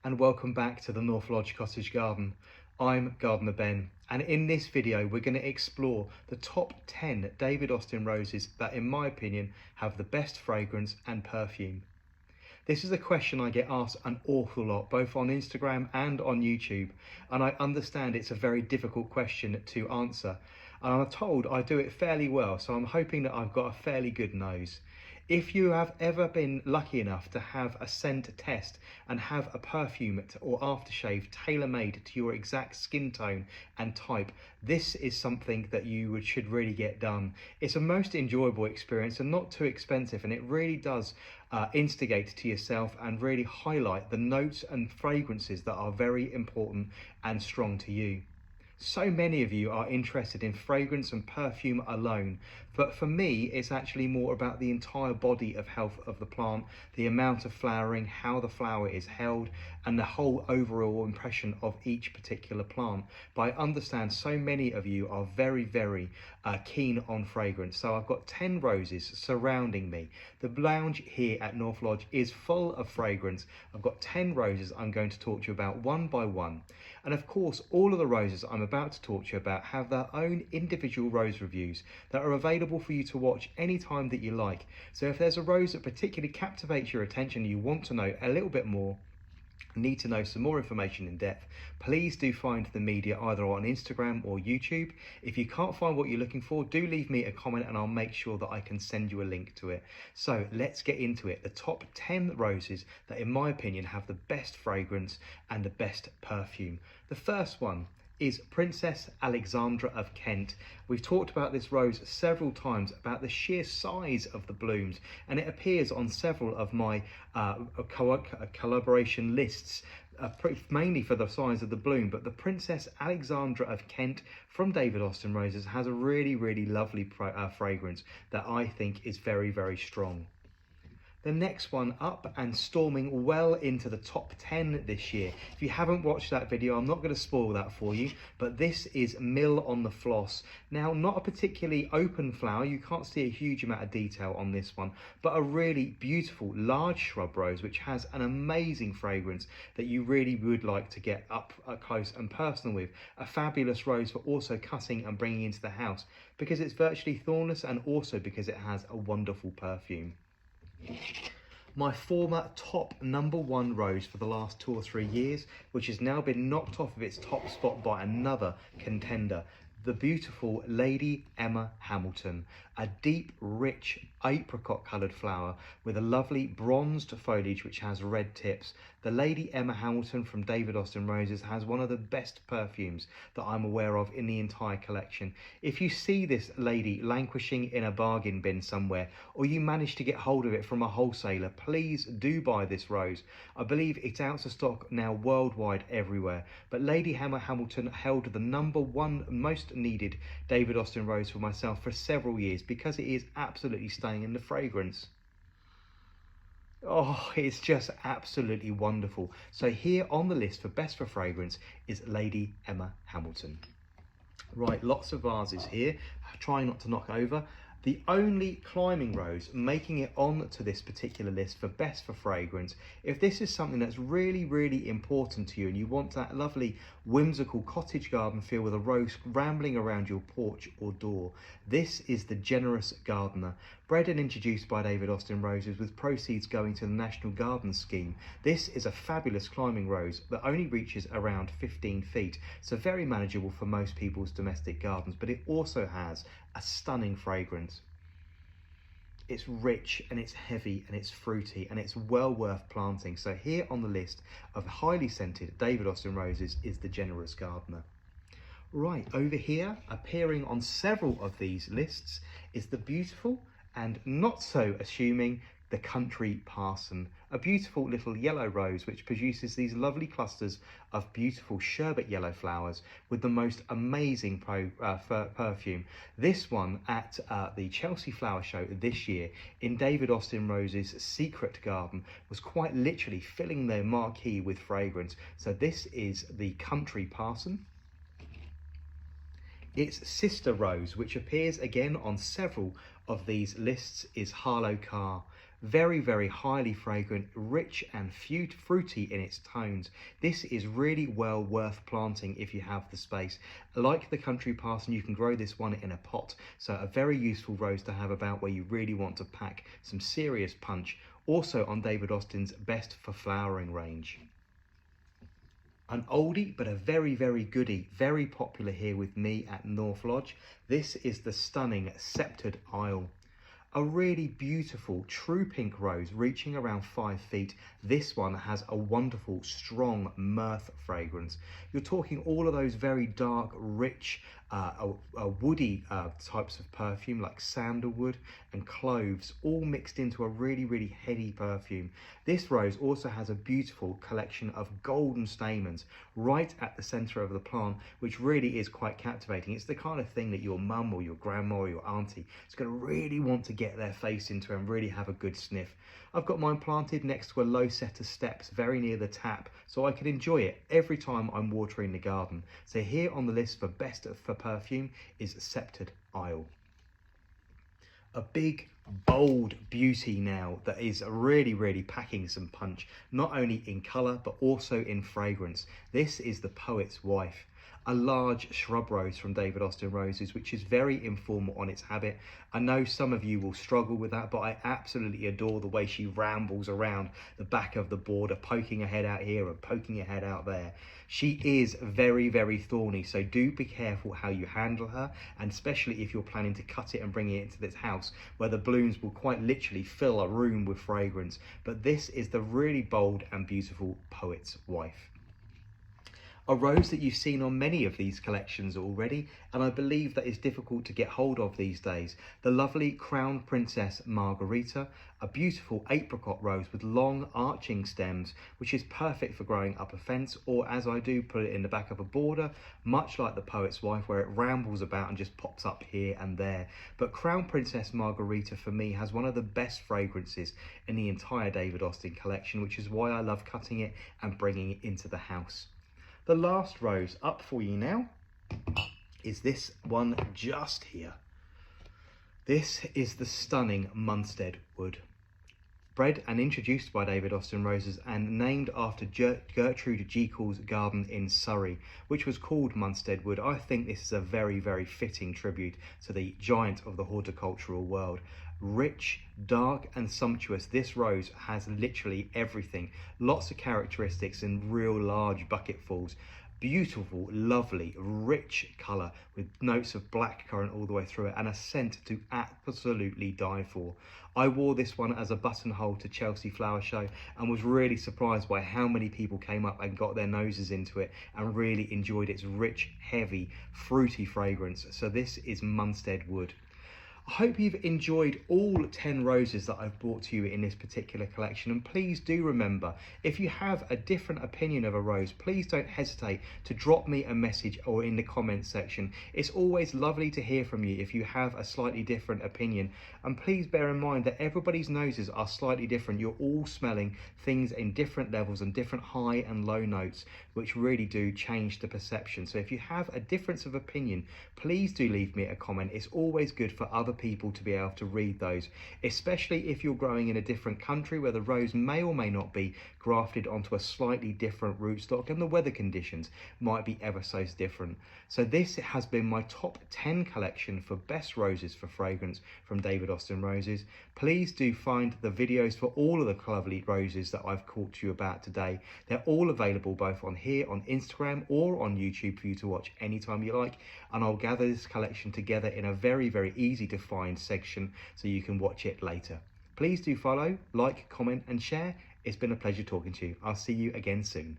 and welcome back to the North Lodge Cottage Garden. I'm Gardener Ben, and in this video we're going to explore the top 10 David Austin roses that in my opinion have the best fragrance and perfume. This is a question I get asked an awful lot, both on Instagram and on YouTube, and I understand it's a very difficult question to answer. And I'm told I do it fairly well, so I'm hoping that I've got a fairly good nose. If you have ever been lucky enough to have a scent test and have a perfume or aftershave tailor-made to your exact skin tone and type, this is something that you should really get done. It's a most enjoyable experience and not too expensive, and it really does instigate to yourself and really highlight the notes and fragrances that are very important and strong to you. So many of you are interested in fragrance and perfume alone, but for me it's actually more about the entire body of health of the plant, the amount of flowering, how the flower is held, and the whole overall impression of each particular plant. But I understand so many of you are very keen on fragrance, so I've got 10 roses surrounding me. The lounge here at North Lodge is full of fragrance. I've got 10 roses I'm going to talk to you about one by one, and of course all of the roses I'm about to talk to you about have their own individual rose reviews that are available for you to watch anytime that you like. So if there's a rose that particularly captivates your attention, you want to know a little bit more, need to know some more information in depth, please do find the media either on Instagram or YouTube. If you can't find what you're looking for, do leave me a comment and I'll make sure that I can send you a link to it. So let's get into it. The top 10 roses that in my opinion have the best fragrance and the best perfume. The first one is Princess Alexandra of Kent. We've talked about this rose several times, about the sheer size of the blooms, and it appears on several of my collaboration lists, mainly for the size of the bloom. But the Princess Alexandra of Kent from David Austin Roses has a really lovely fragrance that I think is very strong. The next one up and storming well into the top 10 this year. If you haven't watched that video, I'm not going to spoil that for you, but this is Mill on the Floss. Now, not a particularly open flower, you can't see a huge amount of detail on this one, but a really beautiful large shrub rose which has an amazing fragrance that you really would like to get up close and personal with. A fabulous rose for also cutting and bringing into the house because it's virtually thornless and also because it has a wonderful perfume. My former top #1 rose for the last 2 or 3 years, which has now been knocked off of its top spot by another contender, the beautiful Lady Emma Hamilton, a deep, rich, apricot coloured flower with a lovely bronzed foliage which has red tips. The Lady Emma Hamilton from David Austin Roses has one of the best perfumes that I'm aware of in the entire collection. If you see this lady languishing in a bargain bin somewhere, or you manage to get hold of it from a wholesaler, please do buy this rose. I believe it's out of stock now worldwide everywhere, but Lady Emma Hamilton held the #1 most needed David Austin rose for myself for several years because it is absolutely stunning in the fragrance. Oh, it's just absolutely wonderful. So here on the list for best for fragrance is Lady Emma Hamilton. Right, lots of vases here, trying not to knock over. The only climbing rose making it on to this particular list for best for fragrance, if this is something that's really important to you and you want that lovely whimsical cottage garden feel with a rose rambling around your porch or door, this is TheGenerous Gardener. Bred and introduced by David Austin Roses with proceeds going to the National Garden Scheme. This is a fabulous climbing rose that only reaches around 15 feet, so very manageable for most people's domestic gardens, but it also has a stunning fragrance. It's rich and it's heavy and it's fruity and it's well worth planting. So here on the list of highly scented David Austin Roses is TheGenerous Gardener. Right, over here, appearing on several of these lists, is the beautiful and not so assuming the Country Parson, a beautiful little yellow rose which produces these lovely clusters of beautiful sherbet yellow flowers with the most amazing perfume. This one at the Chelsea Flower Show this year in David Austin Rose's secret garden was quite literally filling their marquee with fragrance. So this is the Country Parson. Its sister rose, which appears again on several of these lists, is Harlow Carr. Very, very highly fragrant, rich and fruity in its tones. This is really well worth planting if you have the space. Like the country parson, you can grow this one in a pot, so a very useful rose to have about where you really want to pack some serious punch. Also on David Austin's Best for Flowering range. An oldie, but a very, very goodie, very popular here with me at North Lodge. This is the stunning Sceptred Isle. A really beautiful true pink rose reaching around 5 feet. This one has a wonderful, strong myrrh fragrance. You're talking all of those very dark, rich, woody types of perfume like sandalwood and cloves, all mixed into a really, really heady perfume. This rose also has a beautiful collection of golden stamens right at the center of the plant, which really is quite captivating. It's the kind of thing that your mum or your grandma or your auntie is going to really want to get their face into and really have a good sniff. I've got mine planted next to a low set of steps very near the tap, so I can enjoy it every time I'm watering the garden. So here on the list for best for perfume is Sceptred Isle. A big, bold beauty now that is really, really packing some punch, not only in colour but also in fragrance. This is the Poet's Wife. A large shrub rose from David Austin Roses, which is very informal on its habit. I know some of you will struggle with that, but I absolutely adore the way she rambles around the back of the border, poking her head out here and poking her head out there. She is very, very thorny, so do be careful how you handle her, and especially if you're planning to cut it and bring it into this house where the blooms will quite literally fill a room with fragrance. But this is the really bold and beautiful Poet's Wife. A rose that you've seen on many of these collections already, and I believe that is difficult to get hold of these days. The lovely Crown Princess Margarita, a beautiful apricot rose with long arching stems, which is perfect for growing up a fence, or as I do, put it in the back of a border, much like the Poet's Wife, where it rambles about and just pops up here and there. But Crown Princess Margarita for me has one of the best fragrances in the entire David Austin collection, which is why I love cutting it and bringing it into the house. The last rose up for you now is this one just here. This is the stunning Munstead Wood. Bred and introduced by David Austin Roses and named after Gertrude Jekyll's garden in Surrey, which was called Munstead Wood. I think this is a very, very fitting tribute to the giant of the horticultural world. Rich, dark and sumptuous, this rose has literally everything. Lots of characteristics in real large bucketfuls. Beautiful, lovely, rich colour with notes of blackcurrant all the way through it, and a scent to absolutely die for. I wore this one as a buttonhole to Chelsea Flower Show and was really surprised by how many people came up and got their noses into it and really enjoyed its rich, heavy, fruity fragrance. So this is Munstead Wood. I hope you've enjoyed all 10 roses that I've brought to you in this particular collection, and please do remember, if you have a different opinion of a rose, please don't hesitate to drop me a message or in the comments section. It's always lovely to hear from you if you have a slightly different opinion, and please bear in mind that everybody's noses are slightly different. You're all smelling things in different levels and different high and low notes, which really do change the perception. So if you have a difference of opinion, please do leave me a comment. It's always good for other people to be able to read those, especially if you're growing in a different country where the rose may or may not be grafted onto a slightly different rootstock and the weather conditions might be ever so different. So this has been my top 10 collection for best roses for fragrance from David Austin Roses. Please do find the videos for all of the lovely roses that I've talked to you about today. They're all available both on here on Instagram or on YouTube for you to watch anytime you like, and I'll gather this collection together in a very, very easy to find section so you can watch it later. Please do follow, like, comment and share. It's been a pleasure talking to you. I'll see you again soon.